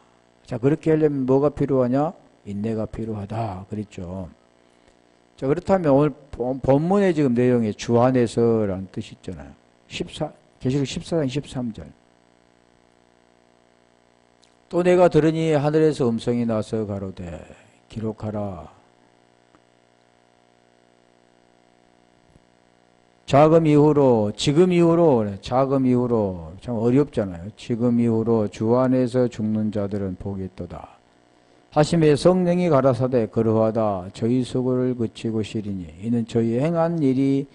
자, 그렇게 하려면 뭐가 필요하냐? 인내가 필요하다. 그랬죠. 자, 그렇다면 오늘 본문의 지금 내용에 주 안에서라는 뜻이 있잖아요. 계시록 14장 13절. 또 내가 들으니 하늘에서 음성이 나서 가로되 기록하라. 지금 이후로 참 어렵잖아요. 지금 이후로 주 안에서 죽는 자들은 복이 있도다. 하심에 성령이 가라사대 그러하다. 저희 수고를 그치고 시리니 이는 저희 행한 일이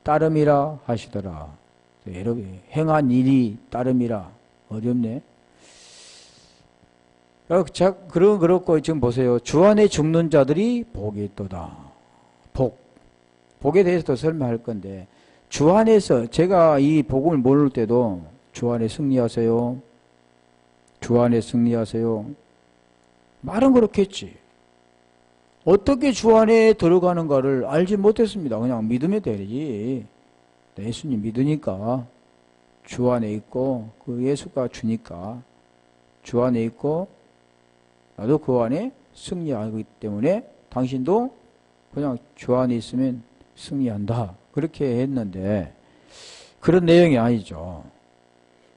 따름이라 하시더라. 여러분, 행한 일이 따름이라. 어렵네. 그렇고 지금 보세요. 주 안에 죽는 자들이 복이 있도다. 복에 대해서도 설명할 건데, 주 안에서, 제가 이 복음을 모를 때도 주 안에 승리하세요. 주 안에 승리하세요. 말은 그렇겠지. 어떻게 주 안에 들어가는가를 알지 못했습니다. 그냥 믿으면 되지. 예수님 믿으니까 주 안에 있고, 그 예수가 주니까 주 안에 있고, 나도 그 안에 승리하기 때문에 당신도 그냥 주 안에 있으면 승리한다. 그렇게 했는데 그런 내용이 아니죠.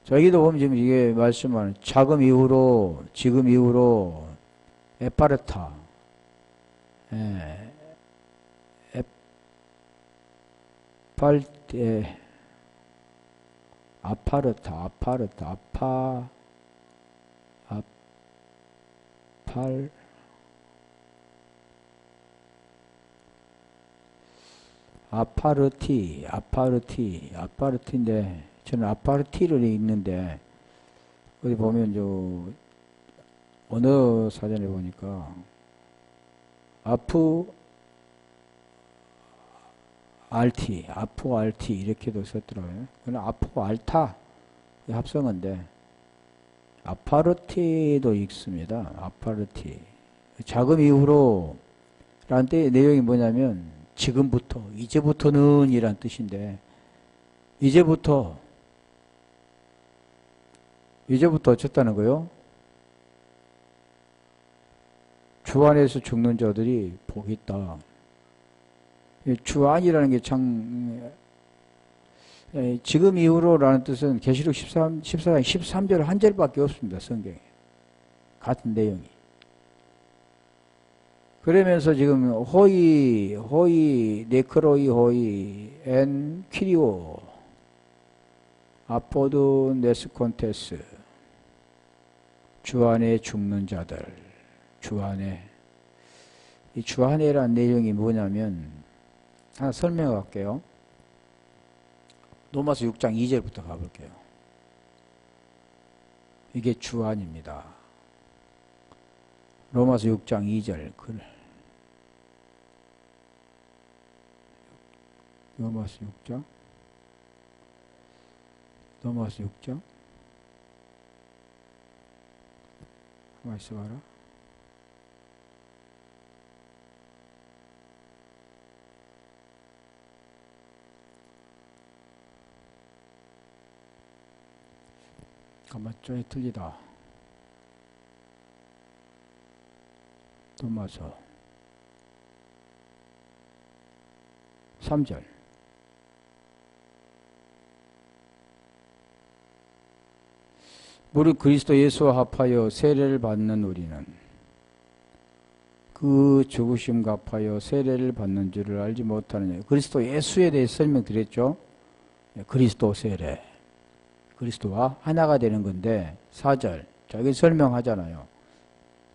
자, 여기도 보면 지금 이게 말씀하는 자금 이후로, 지금 이후로 에파르타, 아파르타, 아파르티인데, 저는 아파르티를 읽는데, 어디 보면 어느 사전에 보니까, 아프 알티, 이렇게도 썼더라고요. 그냥 아프 알타, 합성어인데, 아파르티도 읽습니다. 아파르티. 자금 이후로, 라는 때 내용이 뭐냐면, 지금부터, 이제부터는 이란 뜻인데, 이제부터 어쨌다는 거요? 주 안에서 죽는 자들이 복이 있다. 주 안이라는 게 참, 지금 이후로라는 뜻은 계시록 14장 13절 한 절밖에 없습니다. 성경에. 같은 내용이. 그러면서 지금 네크로이 호이 엔 퀴리오 아포드 네스콘테스 주 안에 죽는 자들 주 안에 이 주 안에란 내용이 뭐냐면 하나 설명해 갈게요. 로마서 6장 2절부터 가볼게요. 이게 주 안입니다. 로마서 6장 2절 로마서 6장 가만 있어봐라. 가만 좀 틀리다. 로마서 3절 무릇 그리스도 예수와 합하여 세례를 받는 우리는 그 죽으심 갚하여 세례를 받는 줄을 알지 못하느냐. 그리스도 예수에 대해 설명드렸죠. 그리스도 세례, 그리스도와 하나가 되는 건데 4절 자 여기 설명하잖아요.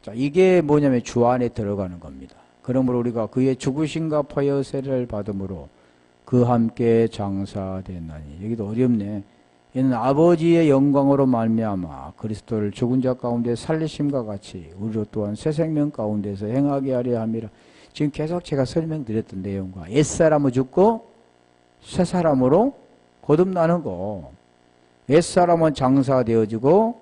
자 이게 뭐냐면 주 안에 들어가는 겁니다. 그러므로 우리가 그의 죽으심 갚하여 세례를 받음으로 그와 함께 장사되나니. 여기도 어렵네. 이는 아버지의 영광으로 말미암아 그리스도를 죽은 자 가운데 살리심과 같이 우리로 또한 새 생명 가운데서 행하게 하려 함이라. 지금 계속 제가 설명드렸던 내용과 옛사람은 죽고 새 사람으로 거듭나는 거. 옛사람은 장사되어지고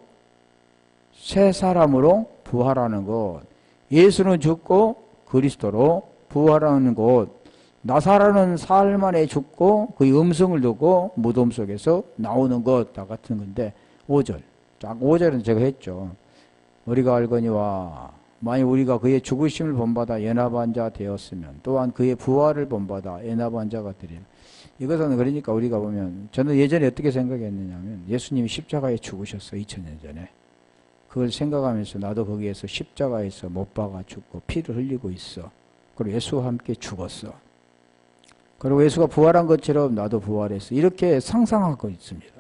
새 사람으로 부활하는 것. 예수는 죽고 그리스도로 부활하는 것. 나사라는 사흘 만에 죽고 그의 음성을 듣고 무덤 속에서 나오는 것 다 같은 건데 5절 5절은 제가 했죠. 우리가 알거니와 만일 우리가 그의 죽으심을 본받아 연합한 자 되었으면 또한 그의 부활을 본받아 연합한 자가 되리라. 이것은 그러니까 우리가 보면 저는 예전에 어떻게 생각했느냐면 예수님이 십자가에 죽으셨어 2000년 전에. 그걸 생각하면서 나도 거기에서 십자가에서 못 박아 죽고 피를 흘리고 있어. 그리고 예수와 함께 죽었어. 그리고 예수가 부활한 것처럼 나도 부활했어. 이렇게 상상하고 있습니다.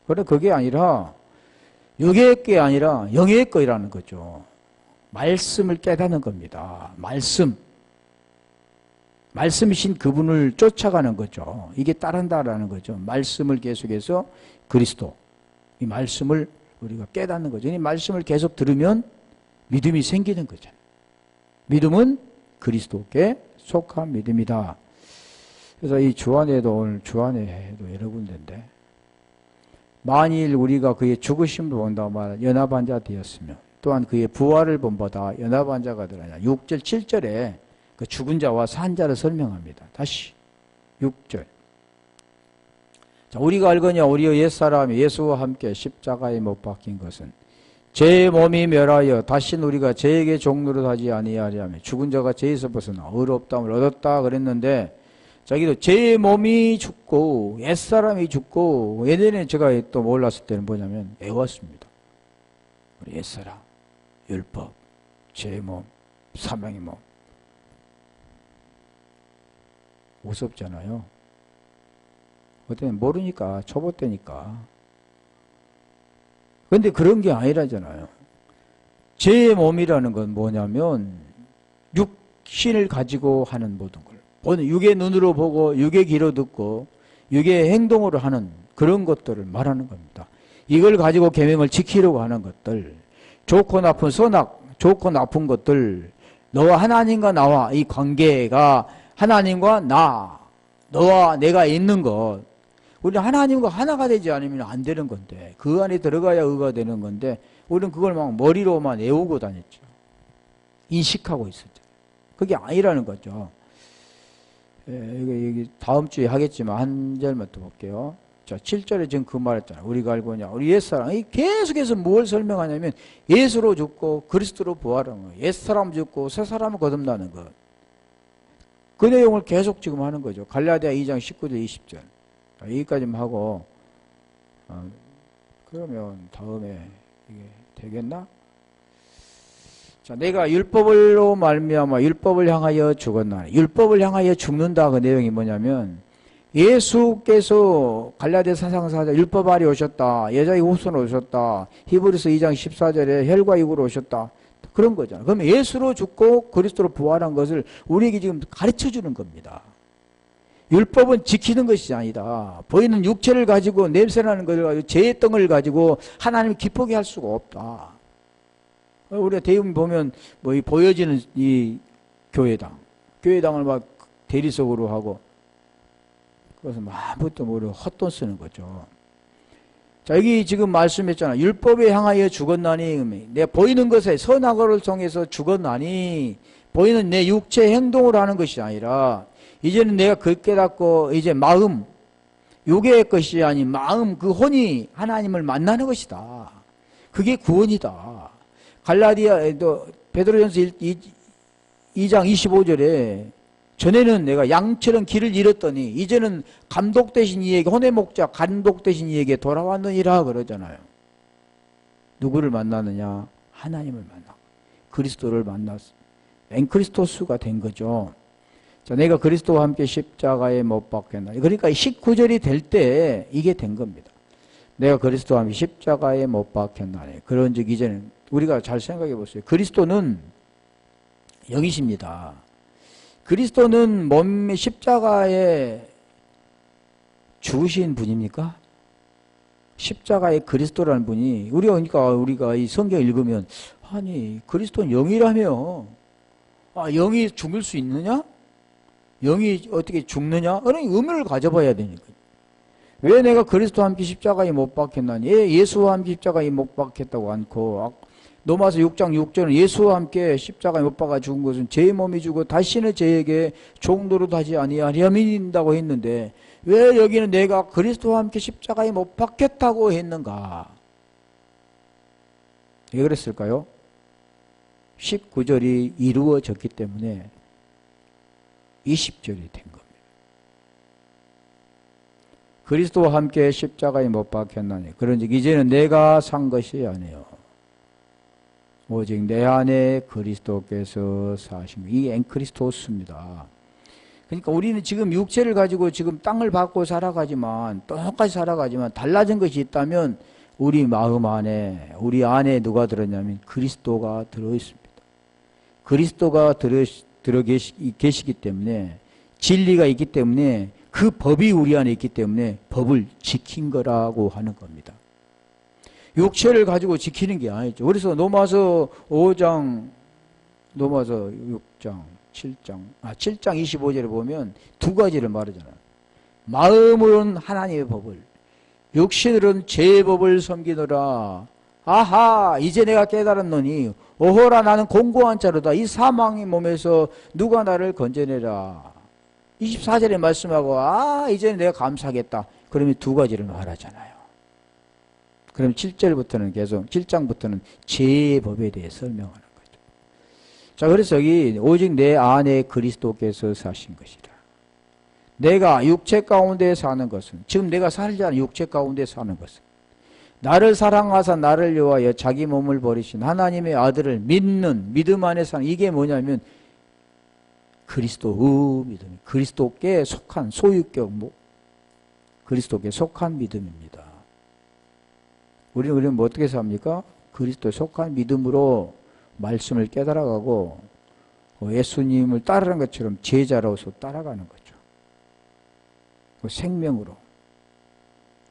그런데 그게 아니라 육의 게 아니라 영의 거라는 거죠. 말씀을 깨닫는 겁니다. 말씀이신 그분을 쫓아가는 거죠. 이게 따른다라는 거죠. 말씀을 계속해서 그리스도 이 말씀을 우리가 깨닫는 거죠. 이 말씀을 계속 들으면 믿음이 생기는 거잖아요. 믿음은 그리스도께 속한 믿음이다. 그래서 이 주안에도 오늘 주안에도 여러 군데인데 만일 우리가 그의 죽으심을 본다 말 연합한 자 되었으면 또한 그의 부활을 본받아 연합한 자가 되느냐. 6절 7절에 그 죽은 자와 산 자를 설명합니다. 다시 6절 자, 우리가 알거냐 우리의 옛사람이 예수와 함께 십자가에 못 박힌 것은 제 몸이 멸하여 다시 우리가 죄에게 종노릇 하지 아니하리하며 죽은 자가 죄에서 벗어나 의롭다함을 얻었다 그랬는데, 자기도 제 몸이 죽고 옛사람이 죽고, 예전에 제가 또 몰랐을 때는 뭐냐면 애웠습니다. 우리 옛사람, 율법, 제 몸, 사명의 몸. 무섭잖아요. 그때는 모르니까, 초보 때니까. 근데 그런 게 아니라잖아요. 제 몸이라는 건 뭐냐면 육신을 가지고 하는 모든 걸, 육의 눈으로 보고 육의 귀로 듣고 육의 행동으로 하는 그런 것들을 말하는 겁니다. 이걸 가지고 계명을 지키려고 하는 것들, 좋고 나쁜 선악, 좋고 나쁜 것들, 너와 하나님과 나와 이 관계가 하나님과 나, 너와 내가 있는 것, 우리는 하나님과 하나가 되지 않으면 안 되는 건데, 그 안에 들어가야 의가 되는 건데, 우리는 그걸 막 머리로만 외우고 다녔죠. 인식하고 있었죠. 그게 아니라는 거죠. 이게 다음 주에 하겠지만 한 절만 더 볼게요. 자, 7절에 지금 그 말했잖아요. 우리가 알고 있냐. 우리 옛사람. 계속해서 뭘 설명하냐면 예수로 죽고 그리스도로 부활하는 거예요. 옛사람 죽고 새사람을 거듭나는 것. 그 내용을 계속 지금 하는 거죠. 갈라디아 2장 19절 20절. 여기까지만 하고, 그러면 다음에 이게 되겠나? 자, 내가 율법으로 말미암아 율법을 향하여 죽었나니, 율법을 향하여 죽는다. 그 내용이 뭐냐면 예수께서 갈라디아서 4장 율법 아래 오셨다, 여자의 후손으로 오셨다, 히브리서 2장 14절에 혈과 육으로 오셨다, 그런 거잖아. 그러면 예수로 죽고 그리스도로 부활한 것을 우리에게 지금 가르쳐 주는 겁니다. 율법은 지키는 것이 아니다. 보이는 육체를 가지고 냄새나는 것을 가지고 죄의 덩을 가지고 하나님을 기쁘게 할 수가 없다. 우리가 대부분 보면 뭐 이 보여지는 이 교회당을 막 대리석으로 하고, 그래서 아무것도 모르고 헛돈 쓰는 거죠. 자, 여기 지금 말씀했잖아. 율법에 향하여 죽었나니, 내 보이는 것에 선악을 통해서 죽었나니, 보이는 내 육체 행동으로 하는 것이 아니라 이제는 내가 그 깨닫고 이제 마음, 육의 것이 아닌 마음, 그 혼이 하나님을 만나는 것이다. 그게 구원이다. 갈라디아에도 베드로전서 2장 25절에 전에는 내가 양처럼 길을 잃었더니 이제는 감독 되신 이에게, 혼의 목자 감독 되신 이에게 돌아왔느니라 그러잖아요. 누구를 만나느냐? 하나님을 만나, 그리스도를 만났어. 엔크리스토스가 된 거죠. 자, 내가 그리스도와 함께 십자가에 못 박혔나. 그러니까 19절이 될 때 이게 된 겁니다. 내가 그리스도와 함께 십자가에 못 박혔나니. 그런즉 이제는 우리가 잘 생각해 보세요. 그리스도는 영이십니다. 그리스도는 몸의 십자가에 죽으신 분입니까? 십자가의 그리스도라는 분이, 우리가 이 성경 읽으면, 아니 그리스도는 영이라며, 영이 죽을 수 있느냐? 영이 어떻게 죽느냐? 그런 의문을 가져봐야 되니까. 왜 내가 그리스도와 함께 십자가에 못 박혔나니? 예수와 함께 십자가에 못 박혔다고 않고, 로마서 6장 6절은 예수와 함께 십자가에 못 박아 죽은 것은 제 몸이 죽어 다시는 저에게 종노릇 하지 아니하리함이다고 했는데, 왜 여기는 내가 그리스도와 함께 십자가에 못 박혔다고 했는가? 왜 그랬을까요? 19절이 이루어졌기 때문에 20절이 된 겁니다. 그리스도와 함께 십자가에 못 박혔나니 그런즉 이제는 내가 산 것이 아니요 오직 내 안에 그리스도께서 사신, 이 엔크리스토스입니다. 그러니까 우리는 지금 육체를 가지고 지금 땅을 밟고 살아가지만, 똑같이 살아가지만 달라진 것이 있다면 우리 마음 안에, 우리 안에 누가 들었냐면 그리스도가 들어있습니다. 그리스도가 들어 계시기 때문에, 진리가 있기 때문에, 그 법이 우리 안에 있기 때문에 법을 지킨 거라고 하는 겁니다. 육체를 가지고 지키는 게 아니죠. 그래서 로마서 6장 7장 25절에 보면 두 가지를 말하잖아요. 마음으로는 하나님의 법을, 육신으로는 죄의 법을 섬기노라. 아하, 이제 내가 깨달았노니 오호라, 나는 공고한 자로다. 이 사망의 몸에서 누가 나를 건져내라. 24절에 말씀하고, 이제는 내가 감사하겠다. 그러면 두 가지를 말하잖아요. 그럼 7절부터는 계속 7장부터는 죄의 법에 대해 설명하는 거죠. 자, 그래서 여기 오직 내 안에 그리스도께서 사신 것이라. 내가 육체 가운데 사는 것은, 지금 내가 살지 않은 육체 가운데 사는 것은, 나를 사랑하사 나를 위하여 자기 몸을 버리신 하나님의 아들을 믿는 믿음 안에 사는, 이게 뭐냐면 그리스도의 믿음, 그리스도께 속한 소유격, 그리스도께 속한 믿음입니다. 우리는 그러면 뭐 어떻게 삽니까? 그리스도에 속한 믿음으로 말씀을 깨달아가고 예수님을 따르는 것처럼 제자로서 따라가는 거죠. 그 생명으로.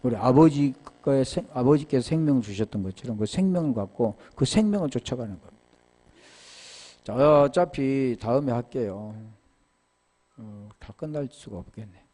우리 아버지께서 생명을 주셨던 것처럼 그 생명을 갖고 그 생명을 쫓아가는 겁니다. 자, 어차피 다음에 할게요. 다 끝날 수가 없겠네.